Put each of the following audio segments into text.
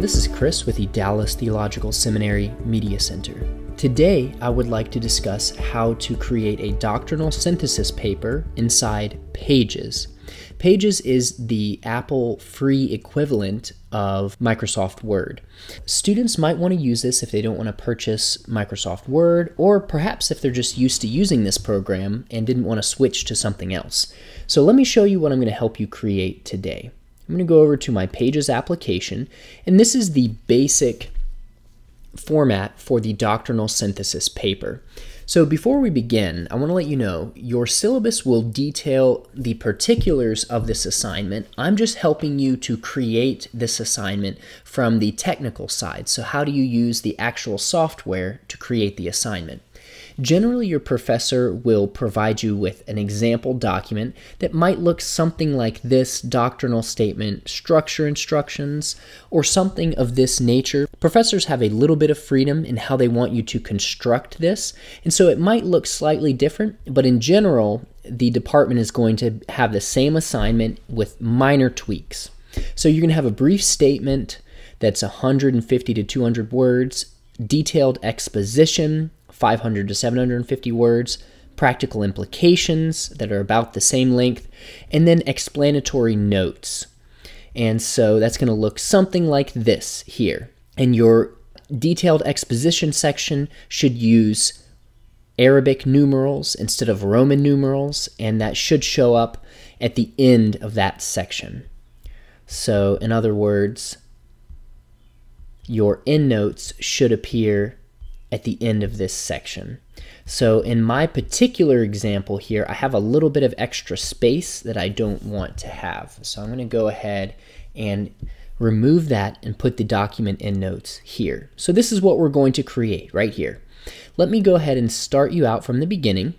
this is Chris with the Dallas Theological Seminary Media Center. Today, I would like to discuss how to create a doctrinal synthesis paper inside Pages. Pages is the Apple free equivalent of Microsoft Word. Students might want to use this if they don't want to purchase Microsoft Word, or perhaps if they're just used to using this program and didn't want to switch to something else. So let me show you what I'm going to help you create today. I'm going to go over to my Pages application, and this is the basic format for the doctrinal synthesis paper. So before we begin, I want to let you know your syllabus will detail the particulars of this assignment. I'm just helping you to create this assignment from the technical side. So how do you use the actual software to create the assignment? Generally, your professor will provide you with an example document that might look something like this: doctrinal statement, structure instructions, or something of this nature. Professors have a little bit of freedom in how they want you to construct this, and so it might look slightly different, but in general, the department is going to have the same assignment with minor tweaks. So you're going to have a brief statement that's 150 to 200 words, detailed exposition, 500 to 750 words, practical implications that are about the same length, and then explanatory notes. And so that's going to look something like this here. And your detailed exposition section should use Arabic numerals instead of Roman numerals, and that should show up at the end of that section. So in other words, your endnotes should appear at the end of this section. So in my particular example here, I have a little bit of extra space that I don't want to have. So I'm going to go ahead and remove that and put the document endnotes here. So this is what we're going to create right here. Let me go ahead and start you out from the beginning.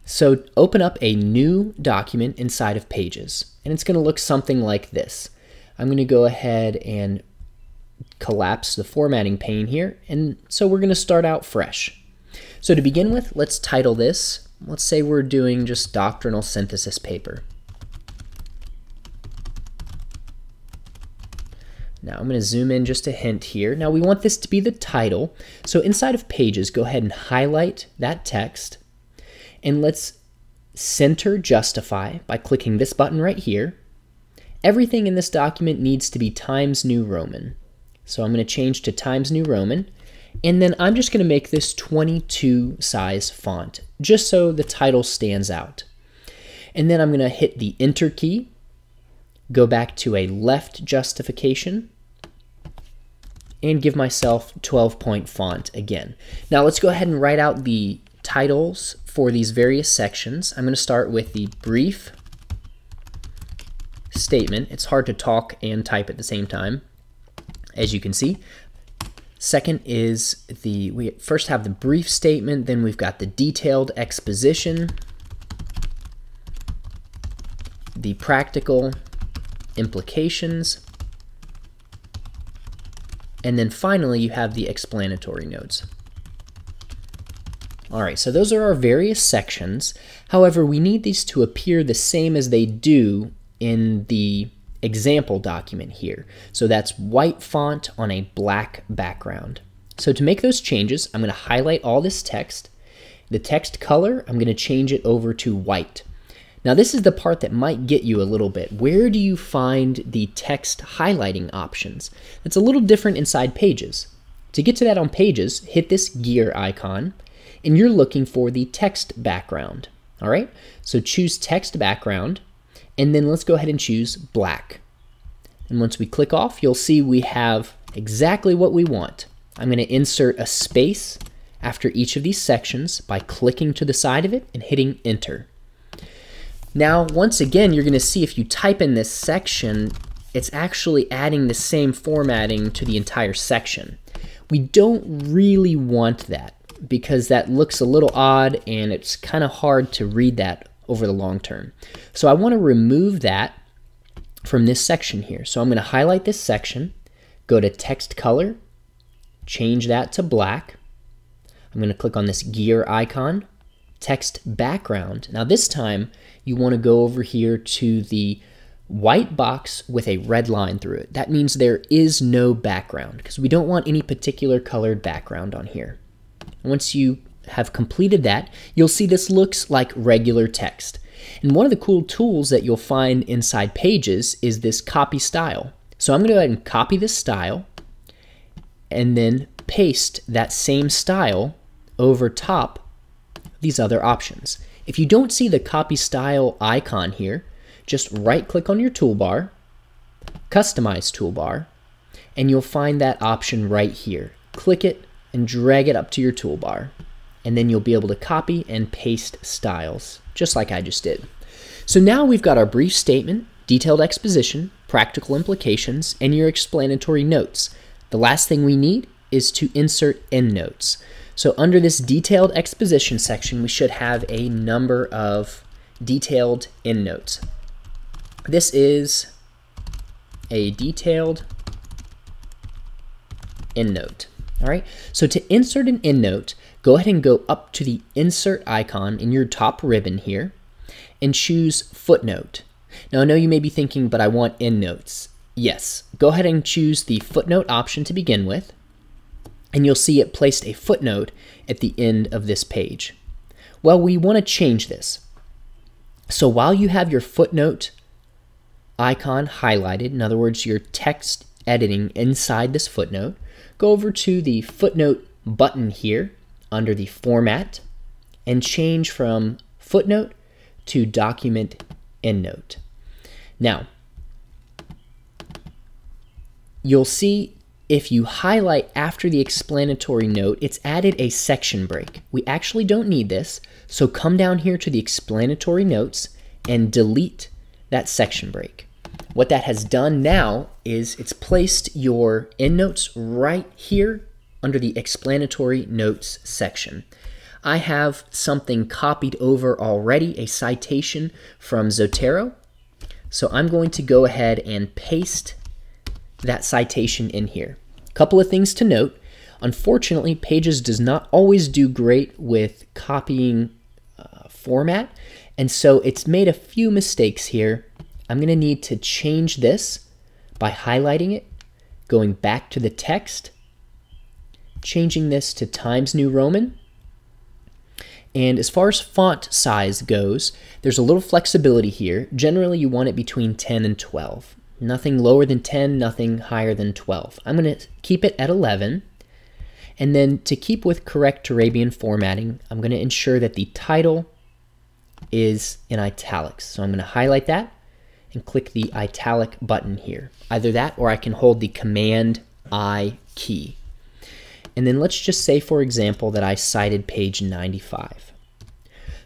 So open up a new document inside of Pages, and it's going to look something like this. I'm going to go ahead and collapse the formatting pane here, and so we're going to start out fresh. So to begin with, let's title this. Let's say we're doing just doctrinal synthesis paper. Now I'm going to zoom in just a hint here. Now we want this to be the title, so inside of Pages, go ahead and highlight that text, and let's center justify by clicking this button right here. Everything in this document needs to be Times New Roman. So I'm going to change to Times New Roman, and then I'm just going to make this 22 size font, just so the title stands out. And then I'm going to hit the Enter key, go back to a left justification, and give myself 12-point font again. Now let's go ahead and write out the titles for these various sections. I'm going to start with the brief statement. It's hard to talk and type at the same time, as you can see. Second is we first have the brief statement, then we've got the detailed exposition, the practical implications, and then finally you have the explanatory notes. All right, so those are our various sections. However, we need these to appear the same as they do in the example document here. So that's white font on a black background. So to make those changes, I'm going to highlight all this text. The text color, I'm going to change it over to white. Now this is the part that might get you a little bit. Where do you find the text highlighting options? It's a little different inside Pages. To get to that on Pages, hit this gear icon, and you're looking for the text background. All right, so choose text background, and then let's go ahead and choose black. And once we click off, you'll see we have exactly what we want. I'm going to insert a space after each of these sections by clicking to the side of it and hitting Enter. Now, once again, you're going to see if you type in this section, it's actually adding the same formatting to the entire section. We don't really want that because that looks a little odd and it's kind of hard to read that over the long term. So I want to remove that from this section here. So I'm going to highlight this section, go to text color, change that to black. I'm going to click on this gear icon, text background. Now this time you want to go over here to the white box with a red line through it. That means there is no background because we don't want any particular colored background on here. Once you have completed that, you'll see this looks like regular text. And one of the cool tools that you'll find inside Pages is this copy style. So I'm going to go ahead and copy this style and then paste that same style over top these other options. If you don't see the copy style icon here, just right click on your toolbar, customize toolbar, and you'll find that option right here. Click it and drag it up to your toolbar, and then you'll be able to copy and paste styles, just like I just did. So now we've got our brief statement, detailed exposition, practical implications, and your explanatory notes. The last thing we need is to insert endnotes. So under this detailed exposition section, we should have a number of detailed endnotes. This is a detailed endnote. All right, so to insert an endnote, go ahead and go up to the insert icon in your top ribbon here and choose footnote. Now I know you may be thinking, but I want endnotes. Yes, go ahead and choose the footnote option to begin with, and you'll see it placed a footnote at the end of this page. Well, we want to change this. So while you have your footnote icon highlighted, in other words, your text editing inside this footnote, go over to the footnote button here under the format and change from footnote to document endnote. Now, you'll see if you highlight after the explanatory note, it's added a section break. We actually don't need this, so come down here to the explanatory notes and delete that section break. What that has done now is it's placed your endnotes right here under the explanatory notes section. I have something copied over already, a citation from Zotero. So I'm going to go ahead and paste that citation in here. A couple of things to note. Unfortunately, Pages does not always do great with copying format, and so it's made a few mistakes here. I'm going to need to change this by highlighting it, going back to the text, changing this to Times New Roman. And as far as font size goes, there's a little flexibility here. Generally, you want it between 10 and 12. Nothing lower than 10, nothing higher than 12. I'm going to keep it at 11. And then to keep with correct Arabian formatting, I'm going to ensure that the title is in italics. So I'm going to highlight that and click the italic button here. Either that or I can hold the Command I key. And then let's just say, for example, that I cited page 95.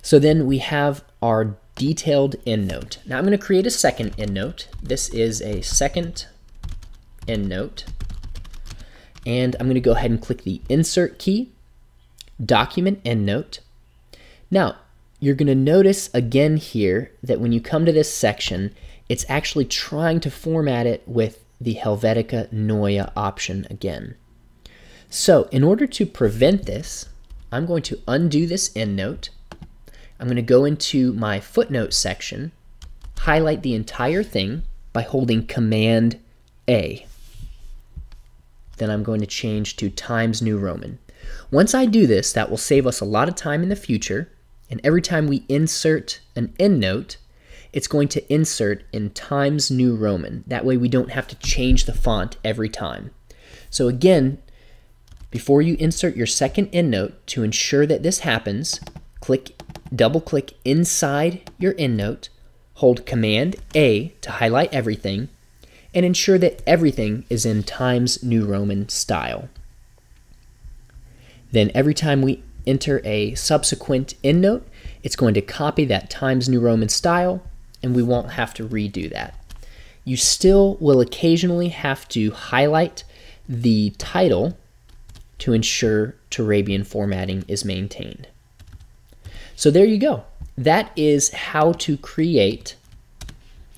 So then we have our detailed endnote. Now I'm going to create a second endnote. This is a second endnote. And I'm going to go ahead and click the Insert key, Document Endnote. Now, you're going to notice again here that when you come to this section, it's actually trying to format it with the Helvetica Neue option again. So in order to prevent this, I'm going to undo this endnote. I'm going to go into my footnote section, highlight the entire thing by holding Command A. Then I'm going to change to Times New Roman. Once I do this, that will save us a lot of time in the future, and every time we insert an endnote, it's going to insert in Times New Roman. That way we don't have to change the font every time. So again, before you insert your second endnote, to ensure that this happens, double-click inside your endnote, hold Command A to highlight everything, and ensure that everything is in Times New Roman style. Then every time we enter a subsequent endnote, it's going to copy that Times New Roman style, and we won't have to redo that. You still will occasionally have to highlight the title to ensure Turabian formatting is maintained. So there you go. That is how to create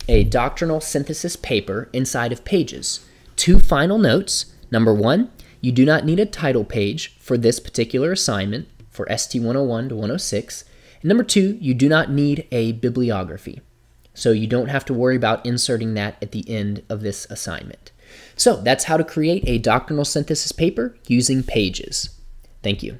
a doctrinal synthesis paper inside of Pages. Two final notes. Number one, you do not need a title page for this particular assignment for ST 101 to 106. And number two, you do not need a bibliography. So you don't have to worry about inserting that at the end of this assignment. So that's how to create a doctrinal synthesis paper using pages. Thank you.